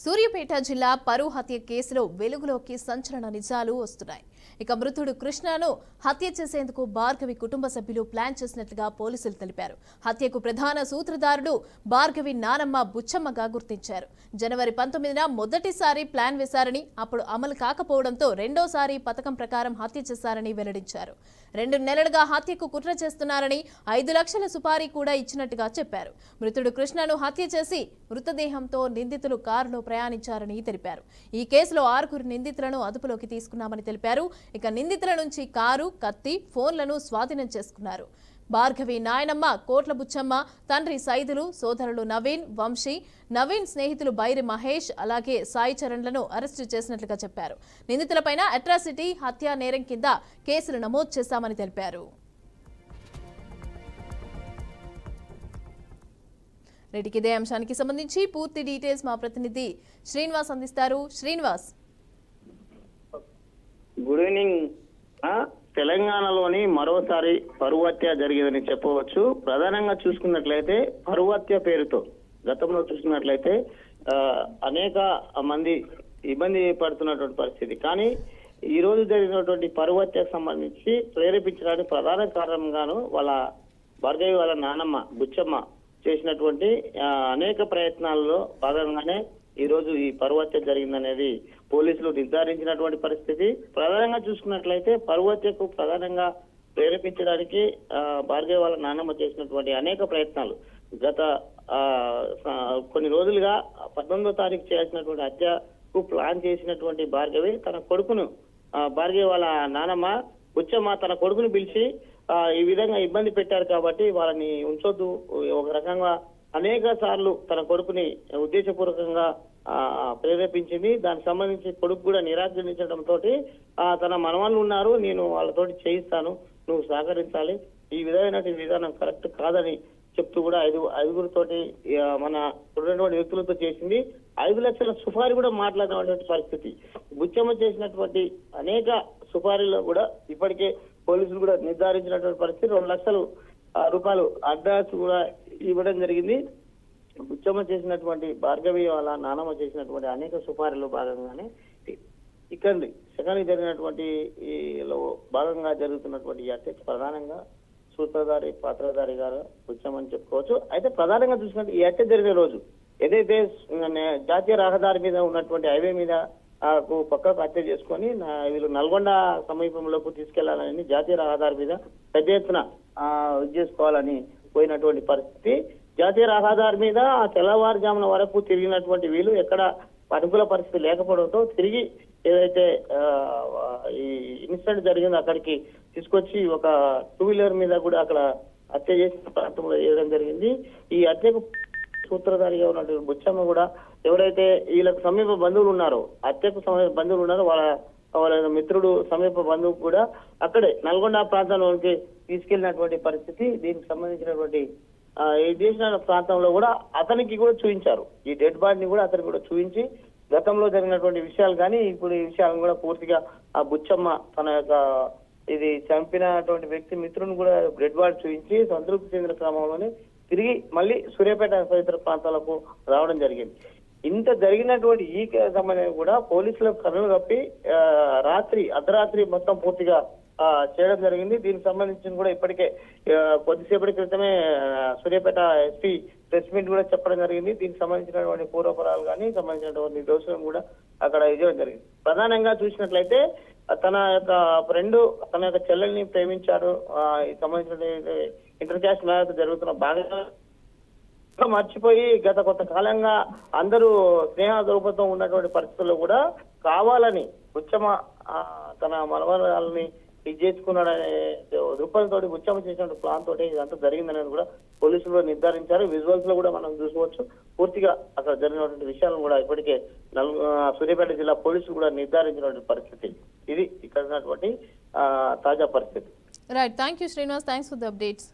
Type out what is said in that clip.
సూర్యాపేట జిల్లా పరువు హత్య కేసులో వెలుగులోకి సంచలన నిజాలు వస్తున్నాయి. ఇక మృతుడు కృష్ణను హత్య చేసేందుకు భార్గవి కుటుంబ సభ్యులు ప్లాన్ చేసినట్లుగా పోలీసులు తెలిపారు. హత్యకు ప్రధాన సూత్రధారుడు భార్గవి నానమ్మ బుచ్చమ్మగా గుర్తించారు. జనవరి 19న మొదటిసారి ప్లాన్ వేశారని, అప్పుడు అమలు కాకపోవడంతో రెండోసారి పథకం ప్రకారం హత్య చేశారని వెల్లడించారు. 2 నెలలుగా హత్యకు కుట్ర చేస్తున్నారని, 5 లక్షల సుపారీ కూడా ఇచ్చినట్టుగా చెప్పారు. మృతుడు కృష్ణను హత్య చేసి మృతదేహంతో నిందితులు కారులో ప్రయాణించారని తెలిపారు. ఈ కేసులో 6 నిందితులను అదుపులోకి తీసుకున్నామని తెలిపారు. ఇక నిందితుల నుంచి కారు, కత్తి, ఫోన్లను స్వాధీనం చేసుకున్నారు. భార్గవి నాయనమ్మ, కోట్ల బుచ్చమ్మ, తండ్రి సైదులు, సోదరులు నవీన్, వంశీ, నవీన్ స్నేహితులు బైరి మహేష్, అలాగే సాయి చరణ్లను అరెస్టు చేసినట్లుగా చెప్పారు. నిందితులపైన అట్రాసిటీ, హత్యా నేరం కింద కేసులు నమోదు చేశామని తెలిపారు. రెడ్డికి ఇదే అంశానికి సంబంధించి పూర్తి డీటెయిల్స్ మా ప్రతినిధి శ్రీనివాస్ అందిస్తారు. Srinivas, good evening. తెలంగాణలోని మరోసారి పరువు హత్య జరిగిందని చెప్పవచ్చు. ప్రధానంగా చూసుకున్నట్లయితే పరువు హత్య పేరుతో గతంలో చూసుకున్నట్లయితే అనేక మంది ఇబ్బంది పడుతున్నటువంటి పరిస్థితి. కానీ ఈ రోజు జరిగినటువంటి పరువు హత్యకు సంబంధించి ప్రేరేపించడానికి ప్రధాన కారణంగాను వాళ్ళ భార్గవి వాళ్ళ నానమ్మ బుచ్చమ్మ చేసినటువంటి అనేక ప్రయత్నాల్లో భాగంగానే ఈ రోజు ఈ పరువు హత్య జరిగిందనేది పోలీసులు నిర్ధారించినటువంటి పరిస్థితి. ప్రధానంగా చూసుకున్నట్లయితే పరువు హత్యకు ప్రధానంగా ప్రేరేపించడానికి భార్గవి వాళ్ళ నాన్నమ్మ చేసినటువంటి అనేక ప్రయత్నాలు గత కొన్ని రోజులుగా 19వ తారీఖు చేయాల్సినటువంటి హత్యకు ప్లాన్ చేసినటువంటి భార్గవి తన కొడుకును భార్గవి వాళ్ళ నానమ్మ బుచ్చమ్మ తన కొడుకును పిలిచి ఈ విధంగా ఇబ్బంది పెట్టారు కాబట్టి వాళ్ళని ఉంచొద్దు, ఒక రకంగా అనేక సార్లు తన కొడుకుని ఉద్దేశపూర్వకంగా ప్రేరేపించింది. దానికి సంబంధించి కొడుకు కూడా నిరాకరించడంతో తన మనవాళ్ళు ఉన్నారు, నేను వాళ్ళతోటి చేయిస్తాను, నువ్వు సహకరించాలి, ఈ విధమైనటువంటి విధానం కరెక్ట్ కాదని చెప్తూ కూడా ఐదుగురితోటి మన ఉన్నటువంటి వ్యక్తులతో చేసింది. 5 లక్షల సుపారీ కూడా మాట్లాడినటువంటి పరిస్థితి. బుచ్చమ్మ చేసినటువంటి అనేక సుపారీలో కూడా ఇప్పటికే పోలీసులు కూడా నిర్ధారించినటువంటి పరిస్థితి. 2 లక్షల రూపాయలు అడ్వాన్స్ కూడా ఇవ్వడం జరిగింది. బుచ్చమ్మ చేసినటువంటి భార్గవి వాళ్ళ నానమ్మ చేసినటువంటి అనేక సుపారీలో భాగంగానే ఇక్కడ సెకండ్ జరిగినటువంటి భాగంగా జరుగుతున్నటువంటి ఈ హత్య ప్రధానంగా సూత్రధారి పాత్రధారి గారు బుచ్చమ్మని చెప్పుకోవచ్చు. అయితే ప్రధానంగా చూసినట్టు ఈ హత్య జరిగిన రోజు ఏదైతే జాతీయ రహదారి మీద ఉన్నటువంటి హైవే మీద పక్కకు హత్య చేసుకొని వీళ్ళు నల్గొండ సమీపంలోకి తీసుకెళ్లాలని జాతీయ రహదారి మీద పెద్ద ఎత్తున చేసుకోవాలని పోయినటువంటి పరిస్థితి. జాతీయ రహదారి మీద తెల్లవారుజామున వరకు తిరిగినటువంటి వీళ్ళు ఎక్కడ అనుకూల పరిస్థితి లేకపోవడంతో తిరిగి ఏదైతే ఈ ఇన్సిడెంట్ జరిగిందో అక్కడికి తీసుకొచ్చి ఒక 2 వీలర్ మీద కూడా అక్కడ హత్య చేసిన ప్రాంతంలో వేయడం జరిగింది. ఈ హత్యకు సూత్రధారిగా ఉన్నటువంటి బుచ్చమ్మ కూడా ఎవరైతే వీళ్ళకు సమీప బంధువులు ఉన్నారో, హత్యకు సమీప బంధువులు ఉన్నారో వాళ్ళ మిత్రుడు సమీప బంధువు కూడా అక్కడే నల్గొండ ప్రాంతంలోకి తీసుకెళ్లినటువంటి పరిస్థితి. దీనికి సంబంధించినటువంటి ఈ చేసిన ప్రాంతంలో కూడా అతనికి కూడా చూపించారు. ఈ డెడ్ బాడీని కూడా అతనికి కూడా చూపించి గతంలో జరిగినటువంటి విషయాలు కానీ ఇప్పుడు ఈ విషయాలను కూడా పూర్తిగా ఆ బుచ్చమ్మ తన యొక్క ఇది చంపినటువంటి వ్యక్తి మిత్రుని కూడా డెడ్ బాడీ చూపించి సంతృప్తి చెందిన క్రమంలోనే తిరిగి మళ్ళీ సూర్యాపేట తదితర ప్రాంతాలకు రావడం జరిగింది. ఇంత జరిగినటువంటి ఈ సమయం కూడా పోలీసులకు కన్నులు కప్పి అర్ధరాత్రి మొత్తం పూర్తిగా చేయడం జరిగింది. దీనికి సంబంధించి కూడా ఇప్పటికే కొద్దిసేపటి క్రితమే సూర్యాపేట ఎస్పీ ప్రెస్ మీట్ కూడా చెప్పడం జరిగింది. దీనికి సంబంధించినటువంటి పూర్వపరాలు కానీ సంబంధించినటువంటి దోషులను కూడా అక్కడ ఇవ్వడం జరిగింది. ప్రధానంగా చూసినట్లయితే తన యొక్క ఫ్రెండ్ తన యొక్క చెల్లెల్ని ప్రేమించారు. సంబంధించిన ఇంటర్ క్యాస్ట్ మ్యారేజ్ జరుగుతున్న భాగంగా మర్చిపోయి గత కొంతకాలంగా అందరూ స్నేహ దూపంతో ఉన్నటువంటి పరిస్థితుల్లో కూడా కావాలని బుచ్చమ్మ తన మనవరాలని ఇది చేసుకున్నాడనే దృక్పథంతో బుచ్చమ్మ చేసినటువంటి ప్లాన్ తోటి ఇదంతా జరిగిందనేది కూడా పోలీసులు నిర్ధారించారు. విజువల్స్ లో కూడా మనం చూసుకోవచ్చు. పూర్తిగా అక్కడ జరిగినటువంటి విషయాలను కూడా ఇప్పటికే సూర్యాపేట జిల్లా పోలీసులు కూడా నిర్ధారించినటువంటి పరిస్థితి. ఇది ఇక్కడ ఉన్నటువంటి తాజా పరిస్థితి. Right, thank you Srinivas, thanks for the updates.